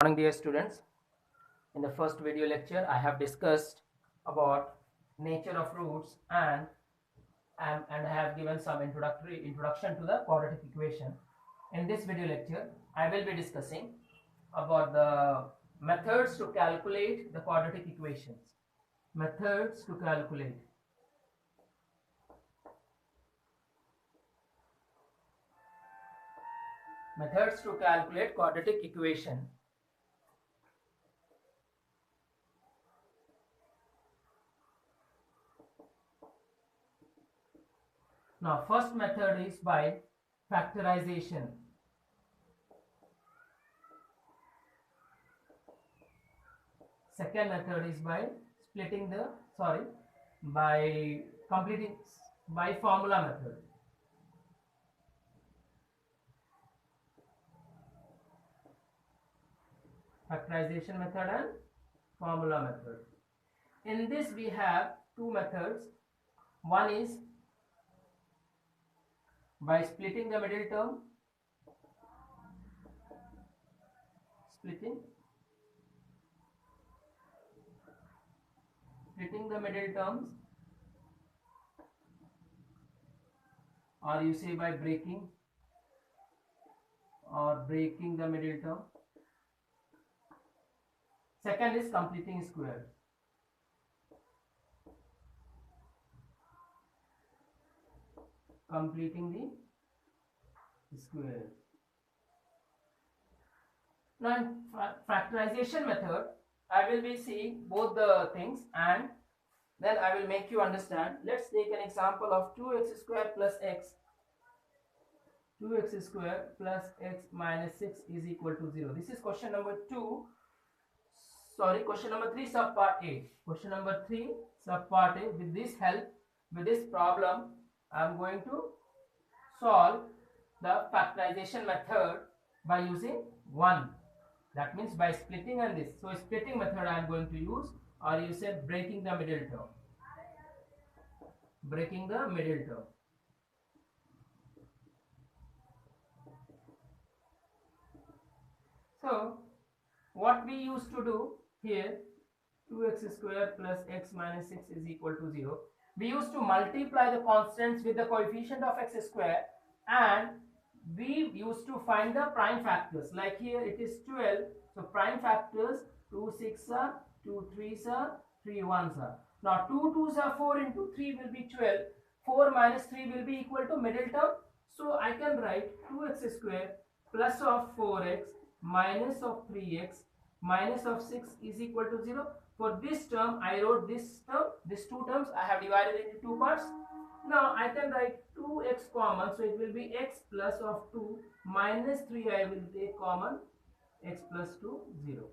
Morning, dear students. In the first video lecture, I have discussed about nature of roots and I have given some introduction to the quadratic equation. In this video lecture, I will be discussing about the methods to calculate the quadratic equations. Methods to calculate. Methods to calculate quadratic equation. Now, first method is by factorization. Second method is by splitting the by completing by formula method. Factorization method and formula method. In this we have two methods. One is by splitting the middle term, splitting the middle terms, or you say by breaking the middle term. Second is completing square. Completing the square. Now in factorization method, I will be seeing both the things and then I will make you understand. Let's take an example of 2x square plus x. 2x square plus x minus 6 is equal to 0. This is question number 2. Question number 3 sub part A. Question number 3 sub part A. With this problem, I am going to solve the factorization method by using 1. That means by splitting and this. So splitting method I am going to use, or you say breaking the middle term. Breaking the middle term. So what we used to do here, 2x square plus x minus 6 is equal to 0. We used to multiply the constants with the coefficient of x square and we used to find the prime factors. Like here it is 12. So prime factors 2 6 are, 2 3s are, 3 1s are. Now 2 2s are 4 into 3 will be 12. 4 minus 3 will be equal to middle term. So I can write 2x square plus of 4x minus of 3x minus of 6 is equal to 0. For this term, I wrote this term, these two terms I have divided into two parts. Now I can write 2x common, so it will be x plus of 2 minus 3 I will take common, x plus 2 0.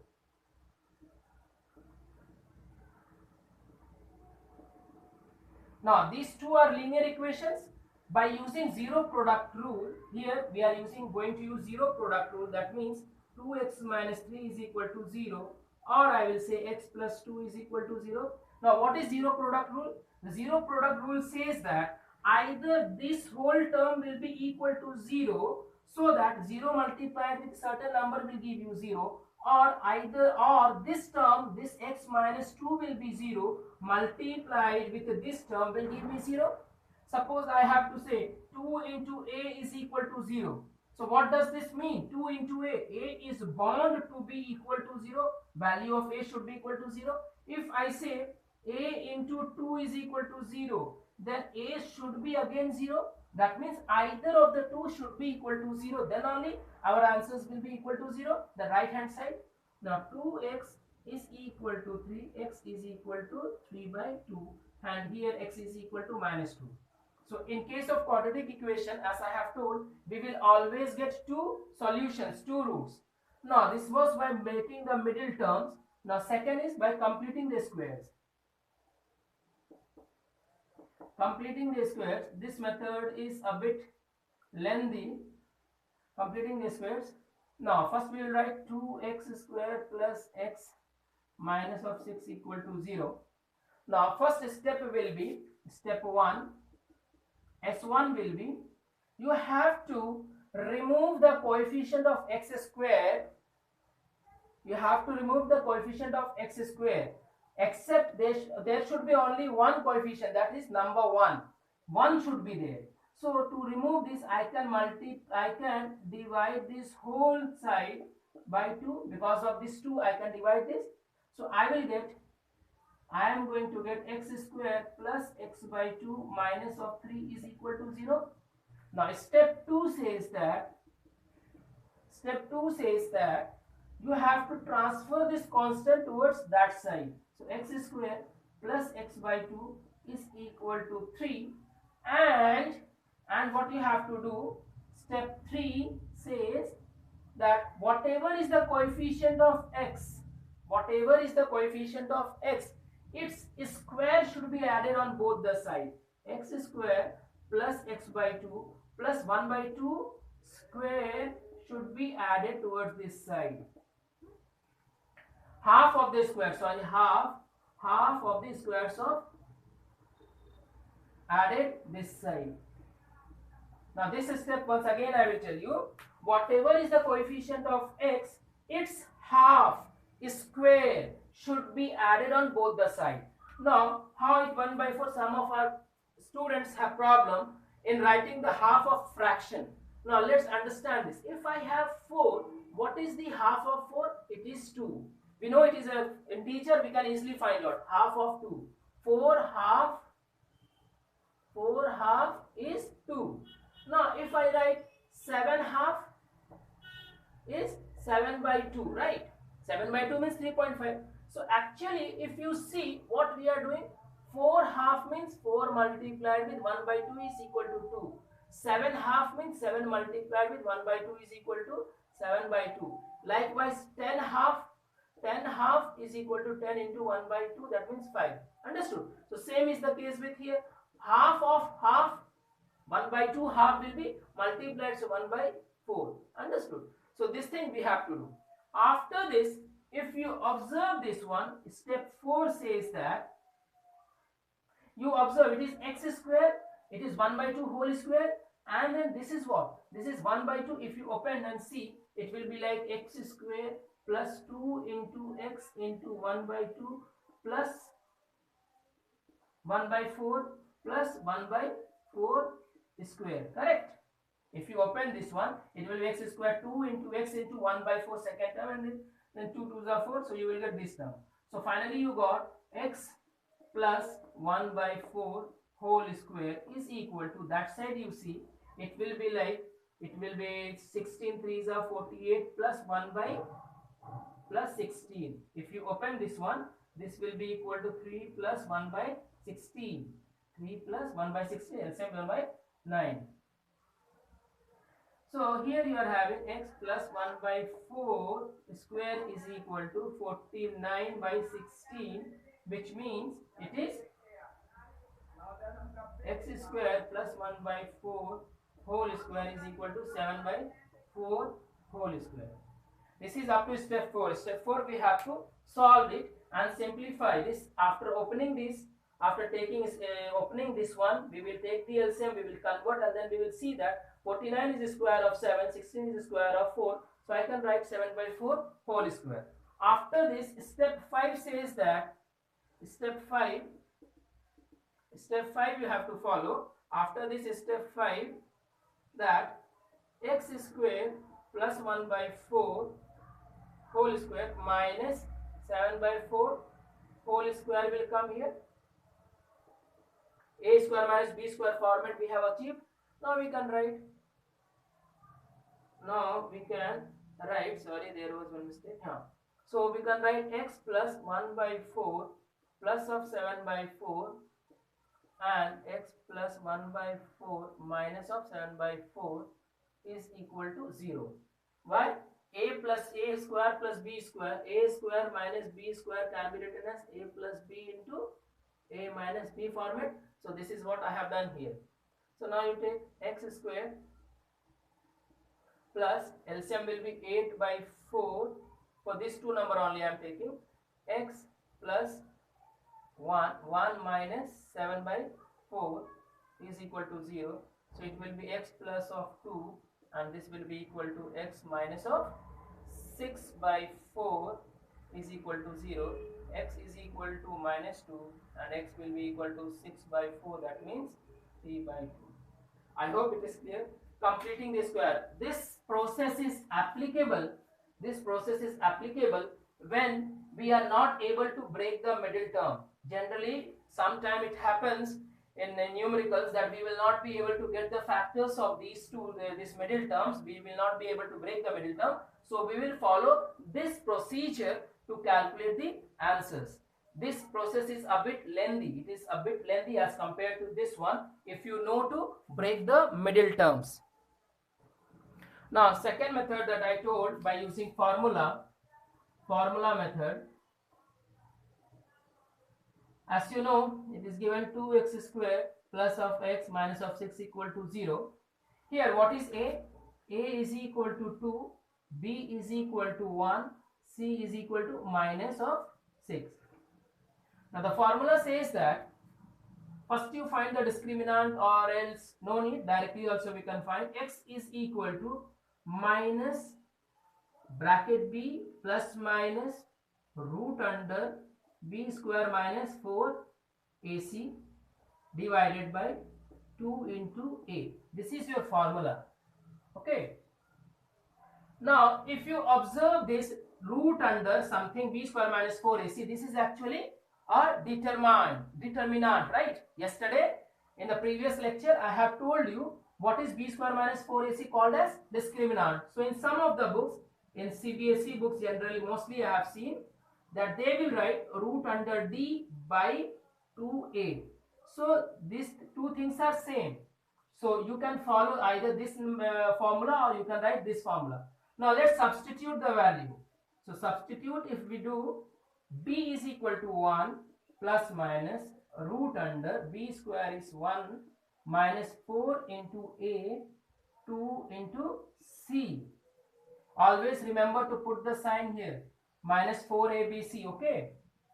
Now these two are linear equations. By using zero product rule, here we are going to use zero product rule. That means 2x minus 3 is equal to 0, or I will say x plus 2 is equal to 0. Now what is zero product rule? The zero product rule says that either this whole term will be equal to 0, so that 0 multiplied with certain number will give you 0, or this term, this x minus 2 will be 0 multiplied with this term will give me 0. Suppose I have to say 2 into a is equal to 0. So what does this mean? 2 into a is bound to be equal to 0. Value of a should be equal to 0. If I say a into 2 is equal to 0, then a should be again 0. That means either of the two should be equal to 0. Then only our answers will be equal to 0. The right hand side. Now 2x is equal to 3. X is equal to 3 by 2. And here x is equal to minus 2. So in case of quadratic equation, as I have told, we will always get two solutions, two roots. Now this was by making the middle terms. Now second is by completing the squares. Completing the squares, this method is a bit lengthy. Completing the squares. Now first we will write 2x square plus x minus of 6 equal to 0. Now first step will be, step 1, S1 will be, you have to remove the coefficient of x square you have to remove the coefficient of x square, except there should be only one coefficient, that is number 1. 1 should be there. So to remove this, I can divide this whole side by 2. Because of this 2, I can divide this. So I am going to get x square plus x by 2 minus of 3 is equal to 0. Now step 2 says that you have to transfer this constant towards that side. So x square plus x by 2 is equal to 3, and what you have to do, step 3 says that whatever is the coefficient of x, its square should be added on both the sides. X square plus x by 2 plus 1 by 2 square should be added towards this side. Half of the squares of added this side. Now this step, once again I will tell you, whatever is the coefficient of x, its half square should be added on both the sides. Now how it 1 by 4, some of our students have problem in writing the half of fraction. Now let's understand this. If I have 4, what is the half of 4? It is 2. We know it is an integer, we can easily find out half of 2. 4 half is 2. Now if I write 7 half is 7 by 2, right? 7 by 2 means 3.5. So actually if you see what we are doing, 4 half means 4 multiplied with 1 by 2 is equal to 2. 7 half means 7 multiplied with 1 by 2 is equal to 7 by 2. Likewise 10 half is equal to 10 into 1 by 2, that means 5. Understood? So same is the case with here. Half of half, 1 by 2 half will be multiplied, so 1 by 4. Understood? So this thing we have to do. After this, if you observe this one, step 4 says that you observe it is x square, it is 1 by 2 whole square, and then this is what? This is 1 by 2. If you open and see, it will be like x square plus 2 into x into 1 by 2 plus 1 by 4 plus 1 by 4 square, correct? If you open this one, it will be x square 2 into x into 1 by 4 second term, and then 2 2s are 4, so you will get this term. So finally you got x plus 1 by 4 whole square is equal to, that side you see, it will be like, it will be 16 3s are 48 plus 1 by plus 16. If you open this one, this will be equal to 3 plus 1 by 16. 3 plus 1 by 16, LCM 1 by 9. So here you are having x plus 1 by 4 square is equal to 49 by 16, which means it is x square plus 1 by 4 whole square is equal to 7 by 4 whole square. This is up to step 4. Step 4 we have to solve it and simplify this. After opening this, after taking opening this one, we will take the LCM, we will convert, and then we will see that 49 is the square of 7, 16 is the square of 4. So I can write 7 by 4 whole square. After this, step 5 says that, step 5 you have to follow. After this step 5, that x square plus 1 by 4 whole square minus 7 by 4 whole square will come here. A square minus b square format we have achieved. Now we can write, sorry, there was one mistake. So we can write x plus 1 by 4 plus of 7 by 4 and x plus 1 by 4 minus of 7 by 4 is equal to 0. Why? A plus a square plus b square, a square minus b square can be written as a plus b into a minus b format. So this is what I have done here. So now you take x square plus LCM will be 8 by 4. For this two number only I am taking. X plus 1 minus 7 by 4 is equal to 0. So it will be x plus of 2, and this will be equal to x minus of 6 by 4 is equal to 0, x is equal to minus 2 and x will be equal to 6 by 4, that means 3 by 2. I hope it is clear. Completing the square. This process is applicable. This process is applicable when we are not able to break the middle term. Generally, sometime it happens in numericals that we will not be able to get the factors of these two, these middle terms. We will not be able to break the middle term. So we will follow this procedure to calculate the answers. This process is a bit lengthy. It is a bit lengthy as compared to this one if you know to break the middle terms. Now, second method that I told, by using formula method. As you know, it is given 2x square plus of x minus of 6 equal to 0. Here, what is a? A is equal to 2, b is equal to 1, c is equal to minus of 6. Now, the formula says that first you find the discriminant, or else no need, directly also we can find x is equal to minus bracket b plus minus root under b square minus 4 ac divided by 2 into a. This is your formula. Okay. Now, if you observe this root under something b square minus 4 ac, this is actually a determinant, right? Yesterday in the previous lecture I have told you what is b square minus 4 ac called as discriminant. So in some of the books, in CBSE books generally, mostly I have seen that they will write root under d by 2a. So these two things are same. So you can follow either this formula or you can write this formula. Now let's substitute the value. So substitute, if we do, b is equal to 1 plus minus root under b square is 1 minus 4 into a, 2 into c. Always remember to put the sign here, minus 4abc, okay?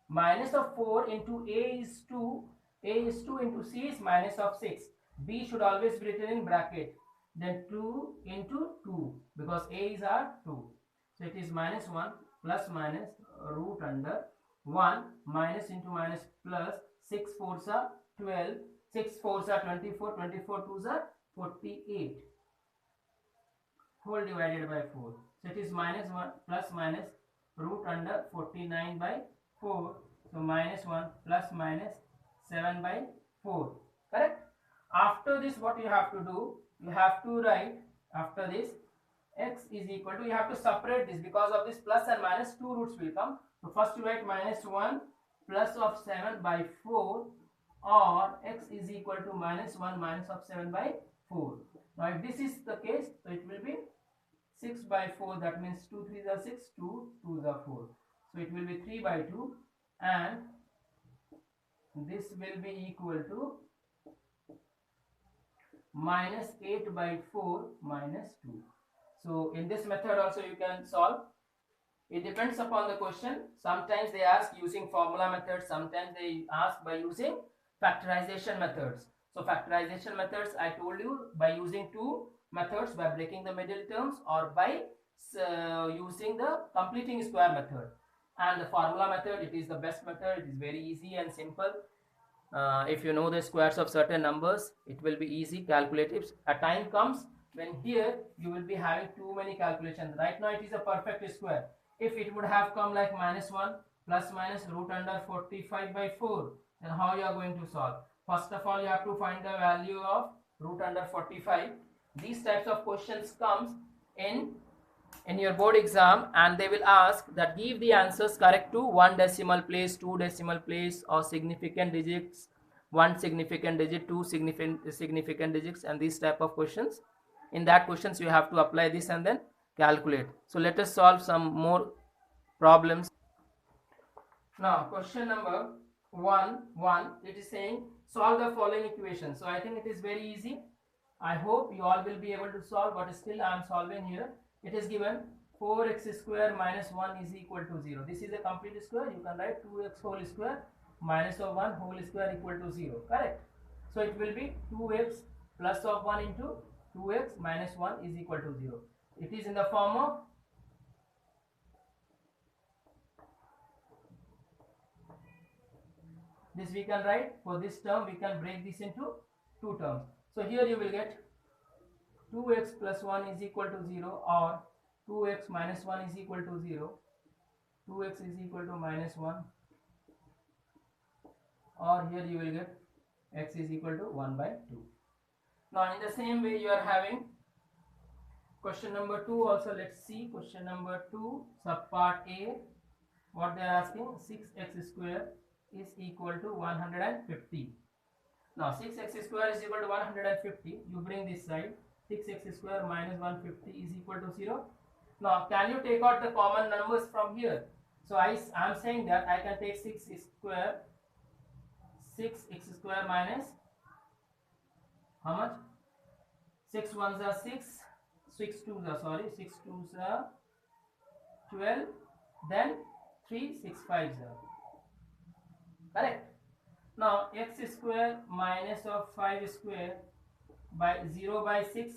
Minus of 4 into a is 2, a is 2 into c is minus of 6. B should always be written in bracket. Then 2 into 2, because a is our 2. So it is minus 1 plus minus root under 1 minus into minus plus 6 4s are 12, 6 4s are 24, 24 2s are 48, whole divided by 4. So it is minus 1 plus minus root under 49 by 4. So minus 1 plus minus 7 by 4. Correct? After this, what you have to do? You have to write, after this, x is equal to, you have to separate this, because of this plus and minus, two roots will come. So first you write minus 1 plus of 7 by 4, or x is equal to minus 1 minus of 7 by 4. Now if this is the case, so it will be 6 by 4, that means 2 3s are 6, 2 2s are 4. So it will be 3 by 2, and this will be equal to minus 8 by 4 minus 2. So in this method also you can solve. It depends upon the question. Sometimes they ask using formula methods, sometimes they ask by using factorization methods. So factorization methods, I told you, by using two methods, by breaking the middle terms or by using the completing square method. And the formula method, it is the best method. It is very easy and simple. If you know the squares of certain numbers, it will be easy, calculatives. A time comes when here you will be having too many calculations. Right now it is a perfect square. If it would have come like minus 1 plus minus root under 45 by 4, then how you are going to solve? First of all, you have to find the value of root under 45. These types of questions comes in your board exam, and they will ask that give the answers correct to 1 decimal place, 2 decimal place, or significant digits, 1 significant digit, 2 significant digits, and these type of questions. In that questions you have to apply this and then calculate. So let us solve some more problems. Now question number 1, it is saying solve the following equation. So I think it is very easy. I hope you all will be able to solve, but still I am solving here. It is given 4x square minus 1 is equal to 0. This is a complete square. You can write 2x whole square minus of 1 whole square equal to 0. Correct? So it will be 2x plus of 1 into 2x minus 1 is equal to 0. It is in the form of This we can write for this term, we can break this into two terms. So here you will get 2x plus 1 is equal to 0, or 2x minus 1 is equal to 0, 2x is equal to minus 1, or here you will get x is equal to 1 by 2. Now in the same way you are having question number 2 also. Let's see question number 2, subpart A. What they are asking, 6x square is equal to 150. Now 6x square is equal to 150. You bring this side, 6x square minus 150 is equal to 0. Now can you take out the common numbers from here? So I am saying that I can take 6x square minus how much? 6 ones are 6, 6 twos are 12, then 3 6 5s are correct. Now x square minus of 5 square by 0 by 6.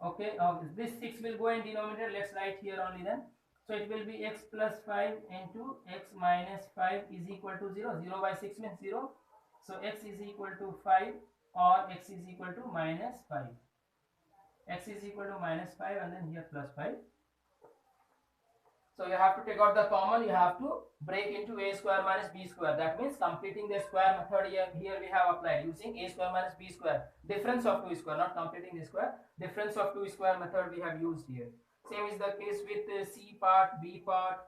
Okay, this 6 will go in denominator. Let's write here only then. So it will be x plus 5 into x minus 5 is equal to 0. 0 by 6 means 0. So x is equal to 5, or x is equal to minus 5. X is equal to minus 5 and then here plus 5. So you have to take out the common, you have to break into a square minus b square. That means completing the square method here we have applied using a square minus b square. Difference of 2 square, not completing the square. Difference of 2 square method we have used here. Same is the case with C part, B part.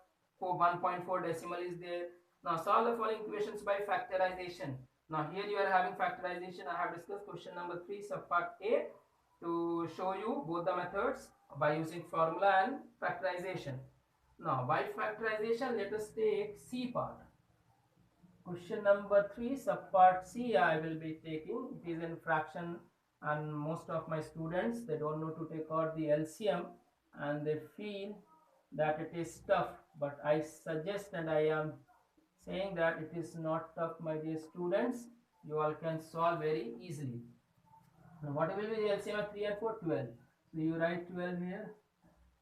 For 1.4 decimal is there. Now solve the following equations by factorization. Now here you are having factorization. I have discussed question number 3 subpart A to show you both the methods by using formula and factorization. Now by factorization, let us take C part. Question number 3 subpart C I will be taking. It is in fraction, and most of my students, they don't know to take out the LCM and they feel that it is tough, but I suggest and I am saying that it is not tough, my dear students. You all can solve very easily. Now what will be the LCM of 3 and 4? 12. So you write 12 here.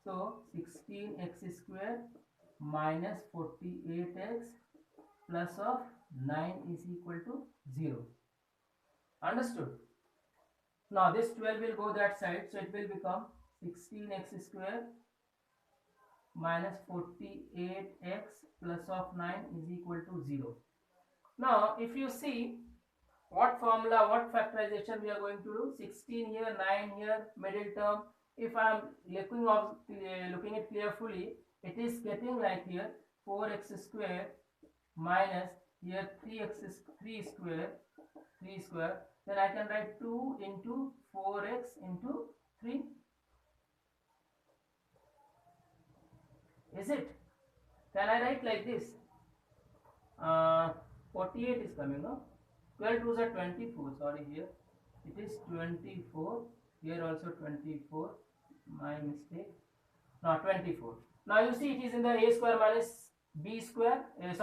So 16x square minus 48x plus of 9 is equal to 0. Understood? Now this 12 will go that side, so it will become 16x square minus 48x plus of 9 is equal to 0. Now if you see what formula, what factorization we are going to do, 16 here, 9 here, middle term. If I am looking it carefully, it is getting like here 4x square minus here 3 square, then I can write 2 into 4x into 3. Is it? Can I write like this? 48 is coming, no? 12 2s are 24, sorry, here it is 24, here also 24, my mistake. Now 24. Now you see it is in the a square minus b square, a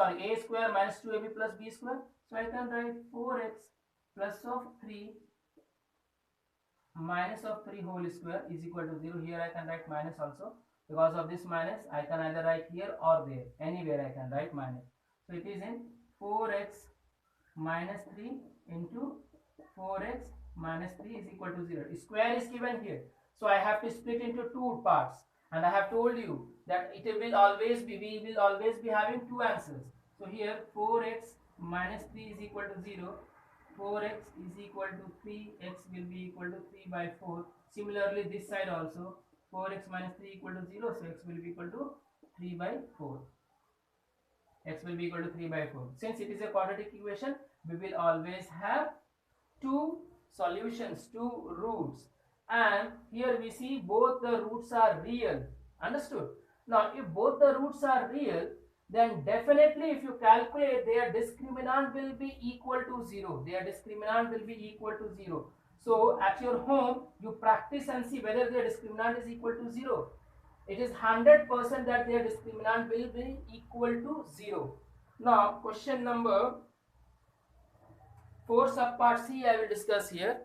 square minus 2ab plus b square. So I can write 4x plus of 3 minus of 3 whole square is equal to 0. Here I can write minus also. Because of this minus, I can either write here or there. Anywhere I can write minus. So it is in 4x minus 3 into 4x minus 3 is equal to 0. Square is given here. So I have to split into two parts. And I have told you that we will always be having two answers. So here 4x minus 3 is equal to 0. 4x is equal to 3. X will be equal to 3 by 4. Similarly this side also 4x minus 3 equal to 0. So x will be equal to 3 by 4. X will be equal to 3 by 4. Since it is a quadratic equation, we will always have two solutions, two roots. And here we see both the roots are real. Understood? Now if both the roots are real, then definitely if you calculate, their discriminant will be equal to 0. Their discriminant will be equal to 0. So at your home, you practice and see whether their discriminant is equal to 0. It is 100% that their discriminant will be equal to 0. Now question number 4 subpart C I will discuss here.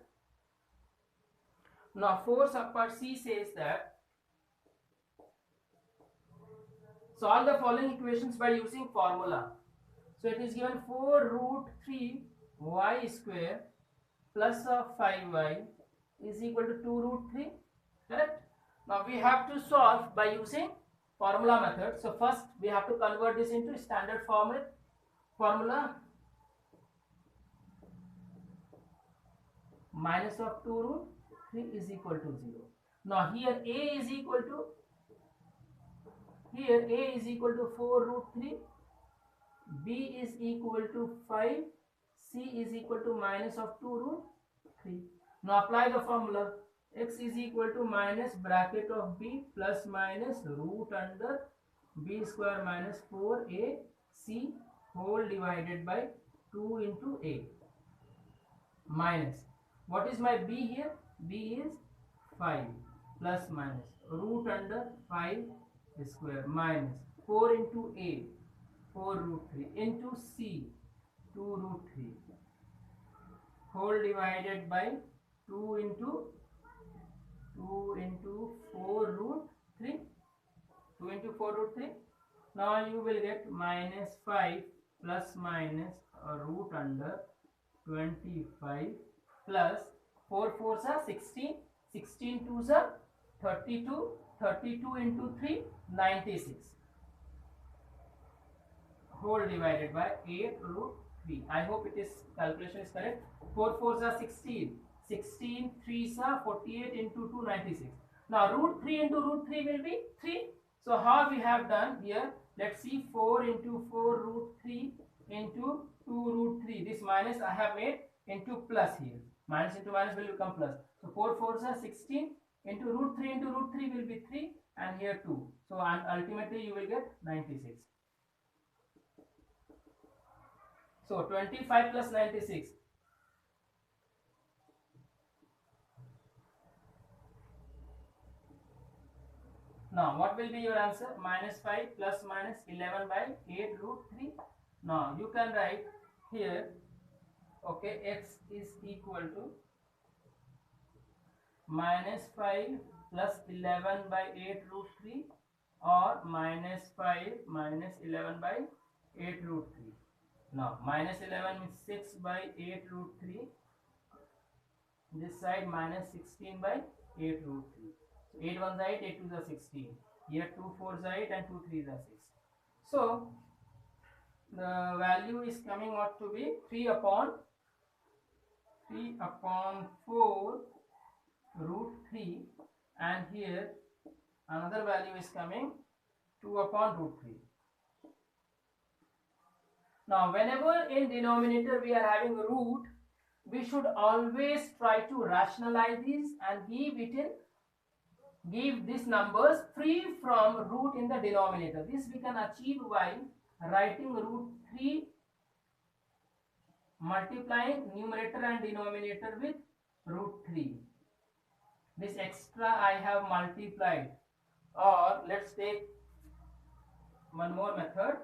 Now 4 subpart C says that solve the following equations by using formula. So it is given 4 root 3 y square plus of 5y is equal to 2 root 3. Correct? Now we have to solve by using formula method. So first we have to convert this into standard formula. Minus of 2 root 3 is equal to 0. Now here a is equal to 4 root 3, b is equal to 5, c is equal to minus of 2 root 3. Now apply the formula. X is equal to minus bracket of b plus minus root under b square minus 4ac whole divided by 2 into a minus, what is my b here? B is 5 plus minus root under 5 square minus 4 into a 4 root 3 into c 2 root 3 whole divided by 2 into 4 root 3. 2 into 4 root 3. Now you will get minus 5 plus minus root under 25 plus 4 4s are 16, 16 2s are 32, 32 into 3 96 whole divided by 8 root 3. I hope it is calculation is correct. 4 4s are 16, 16 3s are 48 into 2 96. Now root 3 into root 3 will be 3. So how we have done here? Let's see, 4 into 4 root 3 into 2 root 3. This minus I have made into plus here. Minus into minus will become plus. So 4 4s are 16 into root 3 will be 3 and here 2. So and ultimately you will get 96. So 25 plus 96. Now what will be your answer? Minus 5 plus minus 11 by 8 root 3. Now you can write here, okay, x is equal to minus 5 plus 11 by 8 root 3 or minus 5 minus 11 by 8 root 3. Now minus 11 means 6 by 8 root 3. This side minus 16 by 8 root 3. So 8 1 is 8, 8 2 is 16. Here 2 4 is 8 and 2 3 is 6. So the value is coming out to be 3 upon 4 root 3 and here another value is coming 2 upon root 3. Now whenever in denominator we are having a root, we should always try to rationalize these and give these numbers free from root in the denominator. This we can achieve by writing root 3 multiplying numerator and denominator with root 3. This extra I have multiplied, or let's take one more method.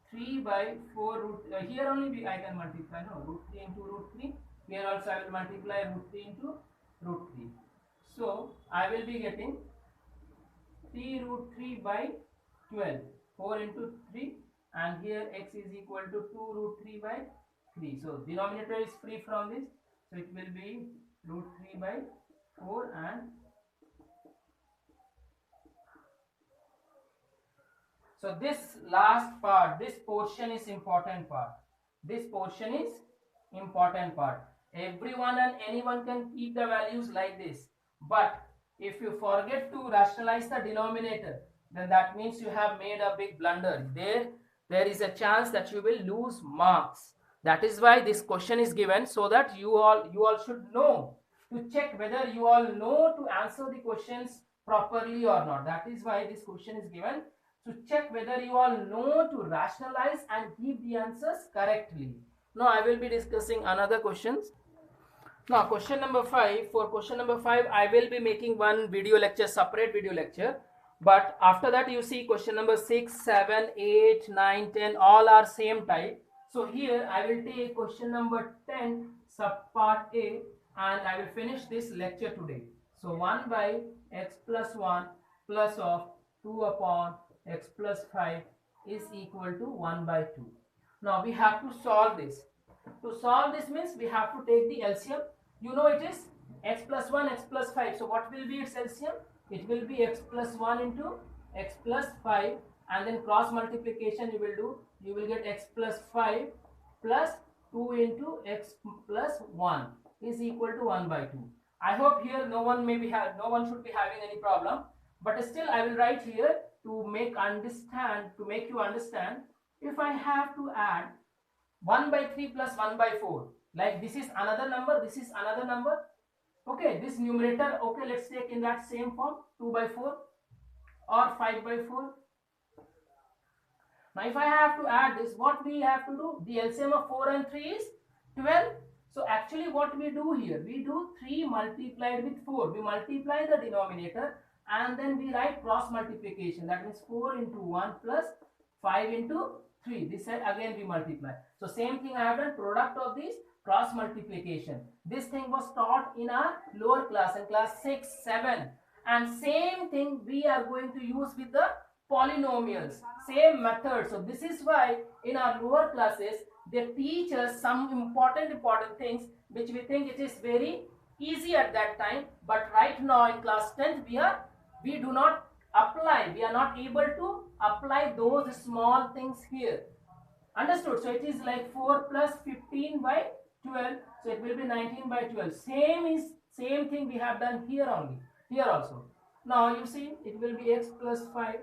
3 by 4 root, here only I can multiply, no, root 3 into root 3. Here also I will multiply root 3 into root 3. So I will be getting 3 root 3 by 12, 4 into 3, and here x is equal to 2 root 3 by 3. So denominator is free from this, so it will be root 3 by 4 and so this last part, this portion is important part. This portion is important part. Everyone and anyone can keep the values like this. But if you forget to rationalize the denominator, then that means you have made a big blunder. There is a chance that you will lose marks. That is why this question is given, so that you all should know to check whether you all know to answer the questions properly or not. That is why this question is given, to check whether you all know to rationalize and give the answers correctly. Now I will be discussing another questions. Now question number 5. For question number 5 I will be making one video lecture, separate video lecture. But after that you see question number 6, 7, 8, 9, 10 all are same type. So here I will take question number 10 subpart A and I will finish this lecture today. So 1 by x plus 1 plus of 2 upon x plus 5 is equal to 1 by 2. Now we have to solve this. To solve this means we have to take the LCM. You know it is x plus 1, x plus 5. So what will be its LCM? It will be x plus 1 into x plus 5, and then cross multiplication you will do. You will get x plus 5 plus 2 into x plus 1 is equal to 1 by 2. I hope here no one should be having any problem, but still I will write here to make you understand. If I have to add 1 by 3 plus 1 by 4, like this is another number, this is another number, okay, this numerator, okay, let's take in that same form, 2 by 4 or 5 by 4. Now if I have to add this, what we have to do? The LCM of 4 and 3 is 12. So actually what we do here, we do 3 multiplied with 4. We multiply the denominator and then we write cross multiplication. That means 4 into 1 plus 5 into 3. This side again we multiply. So same thing I have done, product of these, cross multiplication. This thing was taught in our lower class, in class 6, 7. And same thing we are going to use with the polynomials, same method. So this is why in our lower classes they teach us some important things which we think it is very easy at that time, but right now in class 10th we do not apply, we are not able to apply those small things here. Understood? So it is like 4 plus 15 by 12, so it will be 19 by 12. Same thing we have done here only, here also. Now you see it will be x plus 5.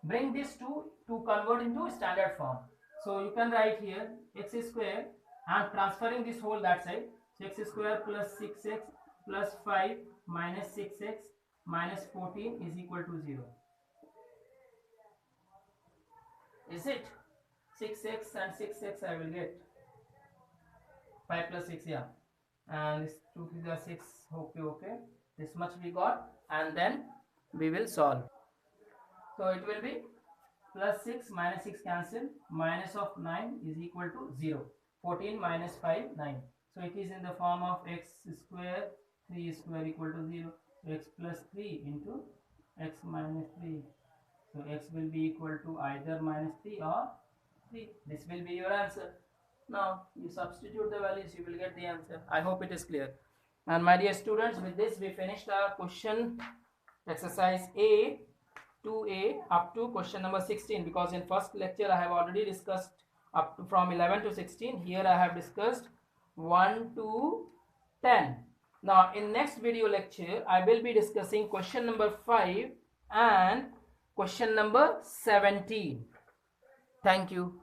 Bring this to convert into standard form. So you can write here x square, I am transferring this whole that side. So x square plus 6x plus 5 minus 6x minus 14 is equal to 0. Is it? 6x and 6x I will get. 5 plus 6, yeah. And this 2 to 6, okay. This much we got, and then we will solve. So it will be plus 6 minus 6 cancel, minus of 9 is equal to 0. 14 minus 5, 9. So it is in the form of x square, 3 square equal to 0. So x plus 3 into x minus 3. So x will be equal to either minus 3 or 3. This will be your answer. Now you substitute the values, you will get the answer. I hope it is clear. And my dear students, with this we finished our question exercise A 2A up to question number 16, because in first lecture I have already discussed up to from 11 to 16. Here I have discussed 1 to 10. Now in next video lecture I will be discussing question number 5 and question number 17. Thank you.